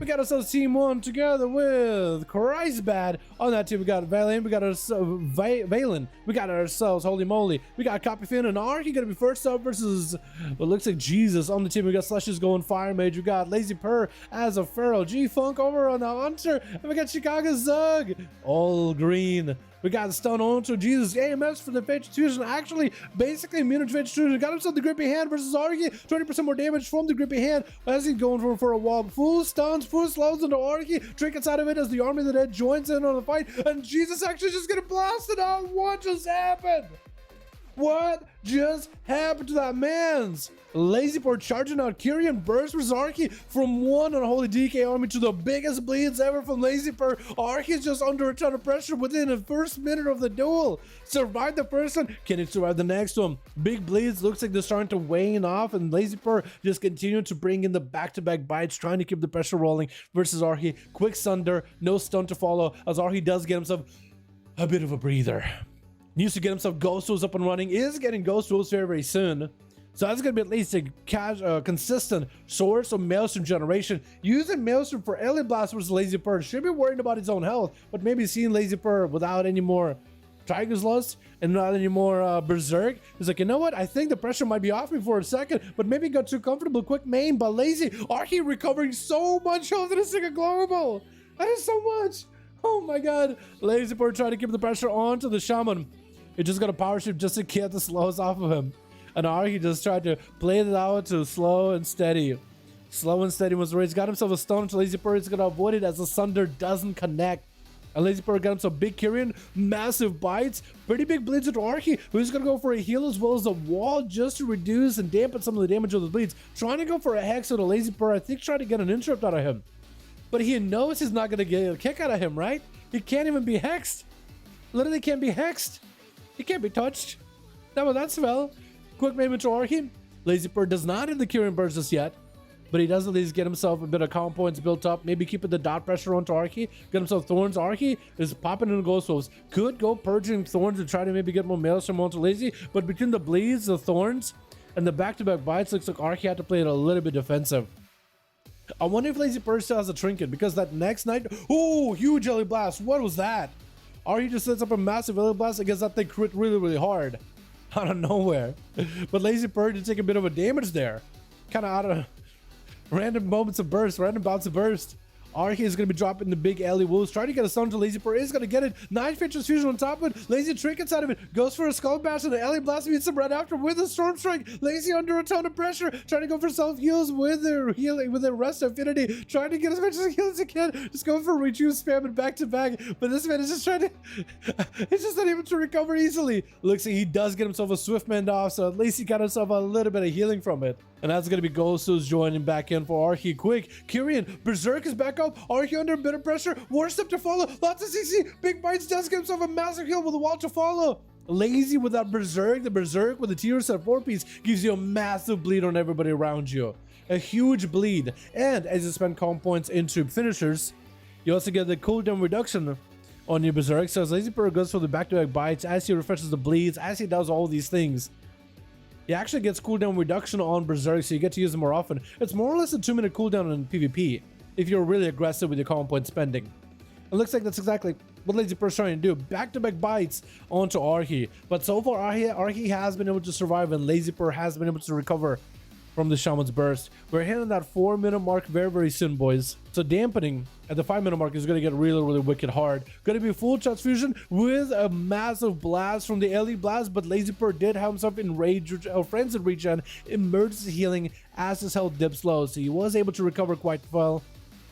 we got ourselves Team 1 together with Christbad. On that team, we got Valen, we got ourselves Valen, we got ourselves Holy Moly, we got Copyfin and Arki gonna be first up versus what looks like Jesus. On the team, we got Slushious going Fire Mage, we got Lazy Purr as a Pharaoh, G-Funk over on the Hunter, and we got Chicago Zug, all green. We got Stun onto Jesus, AMS for the Fetch Fusion, actually basically immune to Fetch Fusion. Got himself the Grippy Hand versus Arki, 20% more damage from the Grippy Hand as he's going for a wall. Full stuns, full slows into Arki, trinkets out of it as the Army of the Dead joins in on the fight, and Jesus actually just gonna blast it out. What just happened? What just happened to that man's? Lazy Purr charging out Kyrian burst versus Arki from one unholy DK army to the biggest bleeds ever from Lazy Purr. Arki is just under a ton of pressure within the first minute of the duel. Survived the first one, can he survive the next one? Big bleeds, looks like they're starting to wane off, and Lazy Purr just continuing to bring in the back-to-back bites, trying to keep the pressure rolling versus Arki. Quick Sunder, no stun to follow, as Arki does get himself a bit of a breather. Needs to get himself Ghost Tools up and running. Is getting Ghost Tools very, very soon. So that's going to be at least a consistent source of Maelstrom generation. Using Maelstrom for Ellie Blast versus Lazy Purr. Should be worrying about his own health, but maybe seeing Lazy Purr without any more Tiger's Lust and not any more Berserk. He's like, you know what? I think the pressure might be off me for a second, but maybe got too comfortable. Quick main, but Lazy. Arki recovering so much health in a single global. That is so much. Oh my god. Lazy Purr trying to keep the pressure on to the Shaman. He just got a power shift just to get the slows off of him. And Arki just tried to play it out to slow and steady. Slow and steady was where he's got himself a stone to Lazy Purr. He's going to avoid it as the Sunder doesn't connect. And Lazy Purr got himself big Kyrian, massive bites, pretty big bleeds into Arki, who's going to go for a heal as well as a wall just to reduce and dampen some of the damage of the bleeds. Trying to go for a hex with a Lazy Purr, I think trying to get an interrupt out of him. But he knows he's not going to get a kick out of him, right? He can't even be hexed. Literally can't be hexed. He can't be touched. Now that spell. Quick movement to Arki. Lazy Purr does not have the Kyrian burst just yet, but he does at least get himself a bit of calm points built up. Maybe keeping the dot pressure onto Arki. Get himself Thorns. Arki is popping in Ghost Wolves. Could go purging Thorns and try to maybe get more Maelstrom onto Lazy, but between the bleeds, the Thorns, and the back-to-back bites, looks like Arki had to play it a little bit defensive. I wonder if Lazy Purr still has a trinket, because that next night, oh, huge Ellie Blast. What was that? Arki just sets up a massive Ellie Blast. I guess that thing crit really, really hard out of nowhere. But Lazy Purr did take a bit of a damage there. Kind of out of random moments of burst, random bouts of burst. Arki is going to be dropping the big Ellie Wolves, trying to get a stun to Lazy Purr. Is going to get it. 9 Features Fusion on top of it. Lazy trinkets out of it. Goes for a Skull Bash and the Ellie Blast meets him right after with a Storm Strike. Lazy under a ton of pressure. Trying to go for self heals with their healing, with their Rest Affinity. Trying to get as much heal as he can. Just going for rejuice spamming back to back. But this man is just trying to... he's just not able to recover easily. Looks like he does get himself a Swift Mend off, so at least he got himself a little bit of healing from it. And that's going to be Ghostos joining back in for Arki. Quick. Kyrian. Berserk is back up. Arki under a bit of pressure. War Step to follow. Lots of CC. Big Bites does get himself a massive heal with a wall to follow. Lazy with that Berserk. The Berserk with the tier set 4-piece gives you a massive bleed on everybody around you. A huge bleed. And as you spend calm points into finishers, you also get the cooldown reduction on your Berserk. So as Lazy Purr goes for the back-to-back bites, as he refreshes the bleeds, as he does all these things, he actually gets cooldown reduction on Berserk, so you get to use it more often. It's more or less a 2-minute cooldown in PvP if you're really aggressive with your calm point spending. It looks like that's exactly what Lazy Purr is trying to do. Back-to-back bites onto Arki. But so far, Arki has been able to survive, and Lazy Purr has been able to recover from the Shaman's Burst. We're hitting that 4-minute mark very, very soon, boys. So dampening at the 5-minute mark is going to get really, really wicked hard. Going to be full charge fusion with a massive blast from the Ellie Blast, but Lazy Purr did have himself in rage or frenzied regen, emergency healing as his health dips low, so he was able to recover quite well.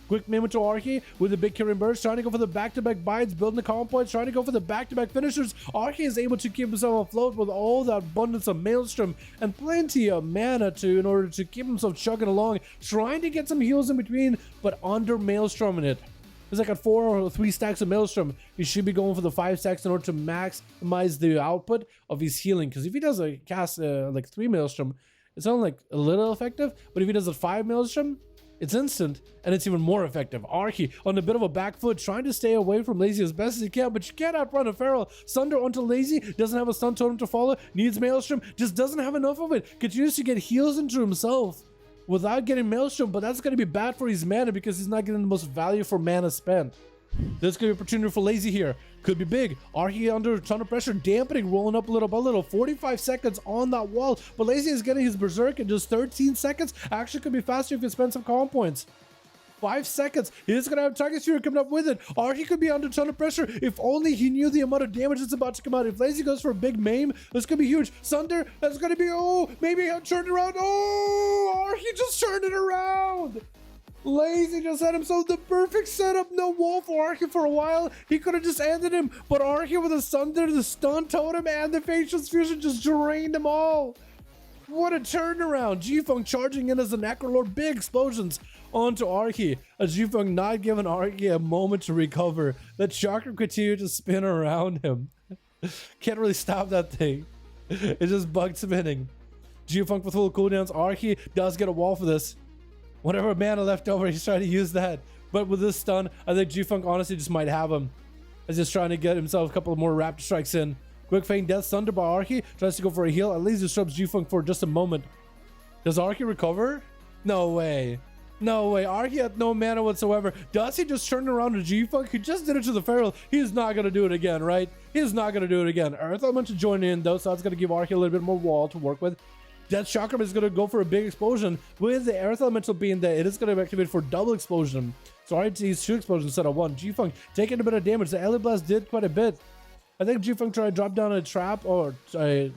Quick moment to Arki with a big Kyrian burst, trying to go for the back-to-back bites, building the calm points, trying to go for the back-to-back finishers. Arki is able to keep himself afloat with all that abundance of Maelstrom and plenty of mana in order to keep himself chugging along, trying to get some heals in between, but under Maelstrom in it. It's like at 4 or 3 stacks of Maelstrom, he should be going for the 5 stacks in order to maximize the output of his healing. Because if he does a cast like 3 Maelstrom, it's only like a little effective, but if he does a 5 Maelstrom, it's instant, and it's even more effective. Arki on a bit of a back foot, trying to stay away from Lazy as best as he can, but you can't outrun a Feral. Sunder onto Lazy, doesn't have a stun totem to follow, needs Maelstrom, just doesn't have enough of it. Continues to get heals into himself without getting Maelstrom, but that's going to be bad for his mana because he's not getting the most value for mana spent. There's going to be opportunity for Lazy here. Could be big. Arki under a ton of pressure, dampening, rolling up little by little. 45 seconds on that wall, but Lazy is getting his Berserk in just 13 seconds. Actually could be faster if you spend some calm points. 5 seconds. He's going to have Target Sphere coming up with it. Arki could be under a ton of pressure. If only he knew the amount of damage that's about to come out. If Lazy goes for a big maim, this could be huge. Sunder, that's going to be, oh, maybe he'll turn it around. Oh, Arki just turned it around. Lazy just had himself the perfect setup. No wall for Arki for a while. He could have just ended him, but Arki with the Sunder, the stun totem, and the facial fusion just drained them all. What a turnaround. G-Funk charging in as a Necrolord. Big explosions onto Arki. As G-Funk not giving Arki a moment to recover. That chakra continued to spin around him. Can't really stop that thing. It's just bug spinning. G-Funk with full cooldowns. Arki does get a wall for this. Whatever mana left over, he's trying to use that. But with this stun, I think G-Funk honestly just might have him. He's just trying to get himself a couple more Raptor Strikes in. Quick Feint Death Thunder by Arki. Tries to go for a heal. At least disrupts G-Funk for just a moment. Does Arki recover? No way. No way. Arki had no mana whatsoever. Does he just turn around to G-Funk? He just did it to the Feral. He's not going to do it again, right? He's not going to do it again. Earth Elemental join in, though, so that's going to give Arki a little bit more wall to work with. Death Chakram is going to go for a big explosion. With the Earth Elemental being there, it is going to activate for double explosion. So Arki sees 2 explosions instead of 1. G-Funk taking a bit of damage. The Alien Blast did quite a bit. I think G-Funk tried to drop down a trap or a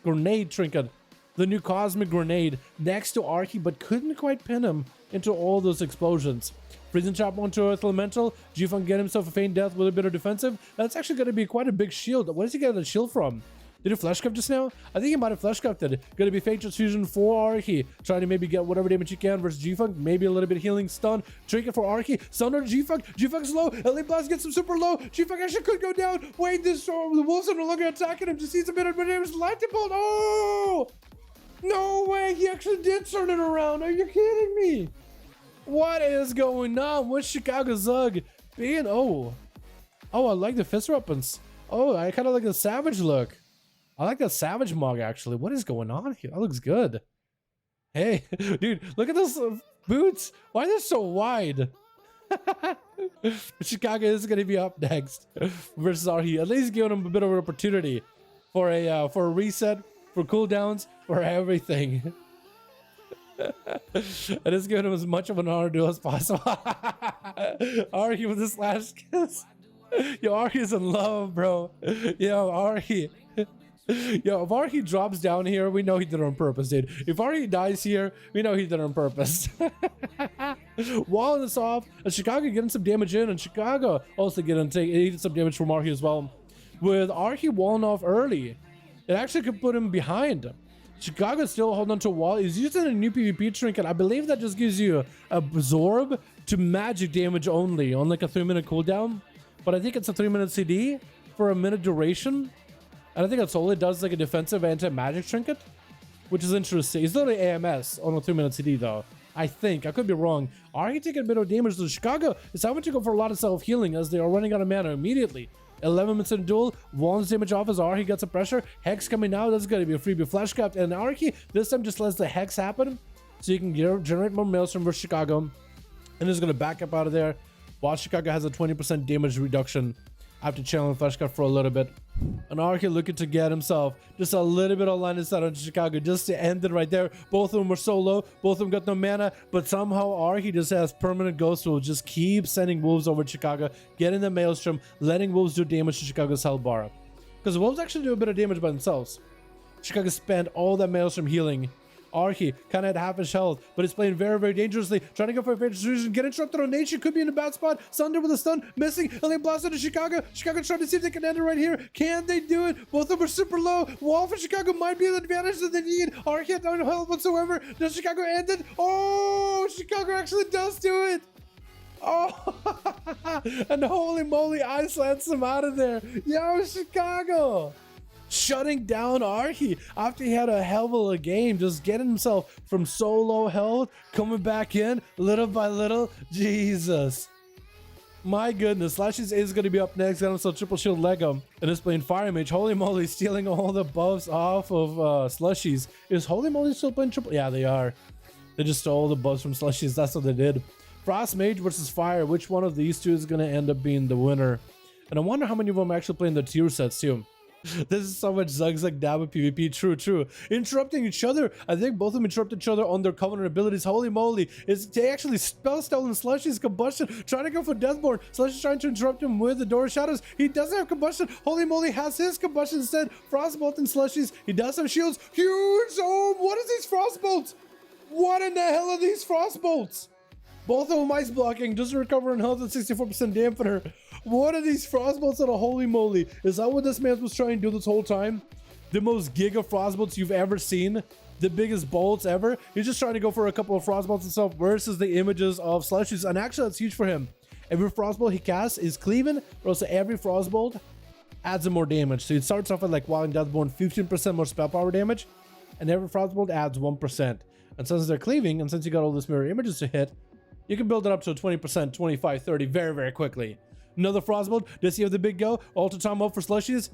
grenade trinket. The new Cosmic Grenade next to Arki, but couldn't quite pin him into all those explosions. Freezing Trap onto Earth Elemental. G-Funk get himself a Feint Death with a bit of defensive. That's actually going to be quite a big shield. Where does he get the shield from? Did he flesh cup just now? I think he might have flesh cupped it. Gonna be Fatal Fusion for Arki. Trying to maybe get whatever damage he can versus G-Funk. Maybe a little bit healing stun. Trinket for Arki. Stun on G-Funk. G-Funk's low. Elite Blast gets him super low. G-Funk actually could go down. Wait, the wolves are no longer attacking him. Just needs a bit of damage. Lightning Bolt. Oh! No way. He actually did turn it around. Are you kidding me? What is going on with Chicago Zug being... Oh, I like the fist weapons. Oh, I kind of like the savage look. I like that Savage Mug, actually. What is going on here? That looks good. Hey, dude, look at those boots. Why are they so wide? Chicago is going to be up next versus Arki. At least giving him a bit of an opportunity for a reset, for cooldowns, for everything. And it's giving him as much of an honor duel as possible. Arki with the slash kiss. Yo, Arki's in love, bro. Yo, Arki. Yo, if Arki drops down here, we know he did it on purpose, dude. If Arki dies here, we know he did it on purpose. Walling this off, and Chicago getting some damage in, and Chicago also getting some damage from Arki as well. With Arki walling off early, it actually could put him behind. Chicago's still holding on to a wall. He's using a new PvP trinket. I believe that just gives you absorb to magic damage only on like a 3-minute cooldown. But I think it's a 3-minute CD for a minute duration. And I think that's all it does, like a defensive anti-magic trinket, which is interesting. It's literally AMS on a 3-minute CD, though. I think. I could be wrong. Arki taking a bit of damage to Chicago. It's having to go for a lot of self-healing as they are running out of mana immediately. 11 minutes in a duel. One's damage off as Arki gets some pressure. Hex coming out. That's going to be a freebie flash capped. And Arki this time just lets the Hex happen so you can generate more Maelstrom versus Chicago. And is going to back up out of there while Chicago has a 20% damage reduction after channeling flash cut for a little bit. And Arki looking to get himself just a little bit of line of sight on Chicago just to end it right there. Both of them were so low. Both of them got no mana. But somehow Arki just has permanent ghost rule. Just keep sending wolves over to Chicago. Getting the Maelstrom. Letting wolves do damage to Chicago's Hell Bar. Because wolves actually do a bit of damage by themselves. Chicago spent all that Maelstrom healing. Arki kind of had half his health, but it's playing very, very dangerously. Trying to go for a fatal solution. Get interrupted on nature. Could be in a bad spot. Sunder with a stun. Missing. Alien Blast into Chicago. Chicago trying to see if they can end it right here. Can they do it? Both of them are super low. Wall for Chicago might be the advantage that they need. Arki had no health whatsoever. Does Chicago end it? Oh, Chicago actually does do it. Oh, and holy moly, ice lands him out of there. Yo, Chicago. Shutting down Arki after he had a hell of a game, just getting himself from so low health, coming back in little by little. Jesus. My goodness, Slushious is going to be up next. Got himself triple shield Lego and is playing Fire Mage. Holy moly, stealing all the buffs off of Slushies. Is Holy moly still playing triple? Yeah, they are. They just stole the buffs from Slushious. That's what they did. Frost Mage versus Fire. Which one of these two is going to end up being the winner? And I wonder how many of them actually playing the tier sets too. This is so much Zugzug dab with PvP. True. Interrupting each other. I think both of them interrupt each other on their Covenant abilities. Holy moly. They actually spell stolen Slushy's combustion. Trying to go for Deathborn. Slushy's trying to interrupt him with the Door of Shadows. He doesn't have combustion. Holy moly has his combustion instead. Frostbolt and Slushy's. He does have shields. Huge. Oh, what is these Frostbolts? What in the hell are these Frostbolts? Both of them ice blocking, just recovering health at 64% dampener. What are these frostbolts on a holy moly? Is that what this man was trying to do this whole time? The most giga frostbolts you've ever seen? The biggest bolts ever? He's just trying to go for a couple of frostbolts himself versus the images of Slushious. And actually, that's huge for him. Every frostbolt he casts is cleaving, but also every frostbolt adds him more damage. So he starts off at like Wild and Deathborn, 15% more spell power damage, and every frostbolt adds 1%. And since they're cleaving, and since you got all these mirror images to hit, you can build it up to a 20%, 25, 30 very quickly. Another Frostbolt. Does he have the big go? Alter time up for Slushious.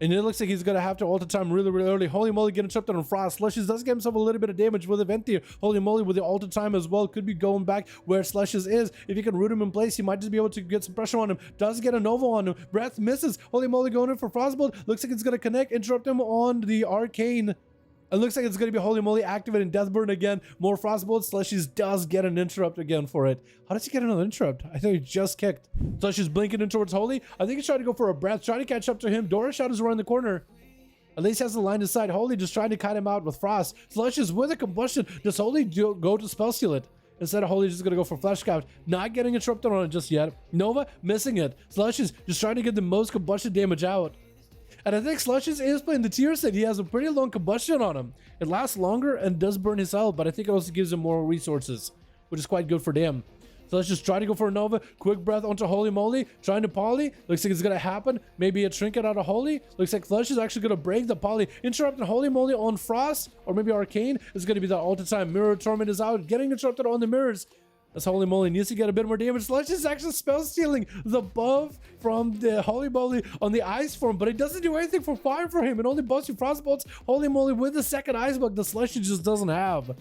And it looks like he's going to have to alter time really early. Holy moly, get interrupted on Frost. Slushious does get himself a little bit of damage with Event here. Holy moly, with the alter time as well. Could be going back where Slushious is. If you can root him in place, he might just be able to get some pressure on him. Does get a Nova on him. Breath misses. Holy moly, going in for Frostbolt. Looks like it's going to connect. Interrupt him on the Arcane. It looks like it's going to be Holy Moly activating Deathburn again. More Frostbolt. Slushious does get an interrupt again for it. How does he get another interrupt? I think he just kicked. Slushious blinking in towards Holy. I think he's trying to go for a breath, trying to catch up to him. Dora Shadow's around the corner. At least has the line inside. Holy just trying to kite him out with Frost. Slushious with a combustion. Does Holy go to Spell Seal it? Instead of Holy just going to go for Flesh Scout. Not getting interrupted on it just yet. Nova missing it. Slushious just trying to get the most combustion damage out. And I think Slushious is playing the tier set. He has a pretty long combustion on him. It lasts longer and does burn his health, but I think it also gives him more resources, which is quite good for them. So let's just try to go for a Nova. Quick breath onto Holy Moly. Trying to poly. Looks like it's going to happen. Maybe a trinket out of Holy. Looks like Flush is actually going to break the poly. Interrupting Holy Moly on Frost, or maybe Arcane. Is going to be the all time. Mirror Torment is out. Getting interrupted on the mirrors. That's Holy Moly needs to get a bit more damage. Slush is actually spell stealing the buff from the Holy Moly on the ice form, but it doesn't do anything for fire for him. It only buffs you frostbolts. Holy Moly with the second ice bug the Slush just doesn't have.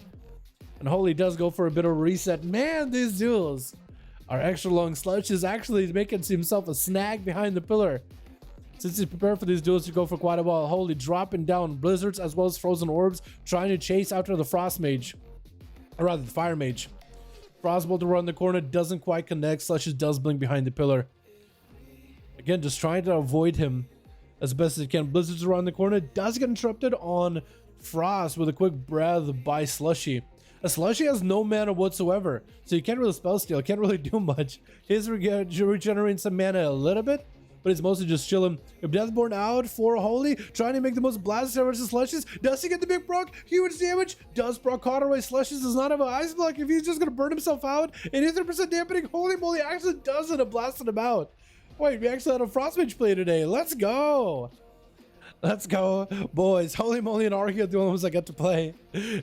And Holy does go for a bit of a reset. Man, these duels are extra long. Slush is actually making himself a snag behind the pillar. Since he's prepared for these duels to go for quite a while, Holy dropping down blizzards as well as frozen orbs, trying to chase after the Frost Mage, or rather the Fire Mage. Frostbolt around the corner doesn't quite connect. Slushious does blink behind the pillar. Again, just trying to avoid him as best as he can. Blizzards around the corner does get interrupted on Frost with a quick breath by Slushy. A Slushy has no mana whatsoever, so you can't really spell steal, can't really do much. He's regenerating some mana a little bit, but it's mostly just chilling. If Deathborn out for Holy, trying to make the most blast versus Slushious. Does he get the big proc? Huge damage. Does proc Cauteroy. Slushious does not have an ice block. If he's just going to burn himself out, and 80% dampening, Holy Moly actually does it and blasted him out. Wait, we actually had a Frostmage play today. Let's go. Let's go, boys. Holy Moly and Arki are the only ones I get to play.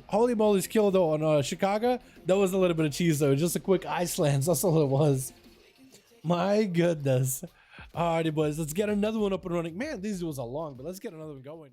Holy Moly's kill though on Chicago. That was a little bit of cheese though. Just a quick ice lance. That's all it was. My goodness. Alrighty, boys, let's get another one up and running. Man, these duels are long, but let's get another one going.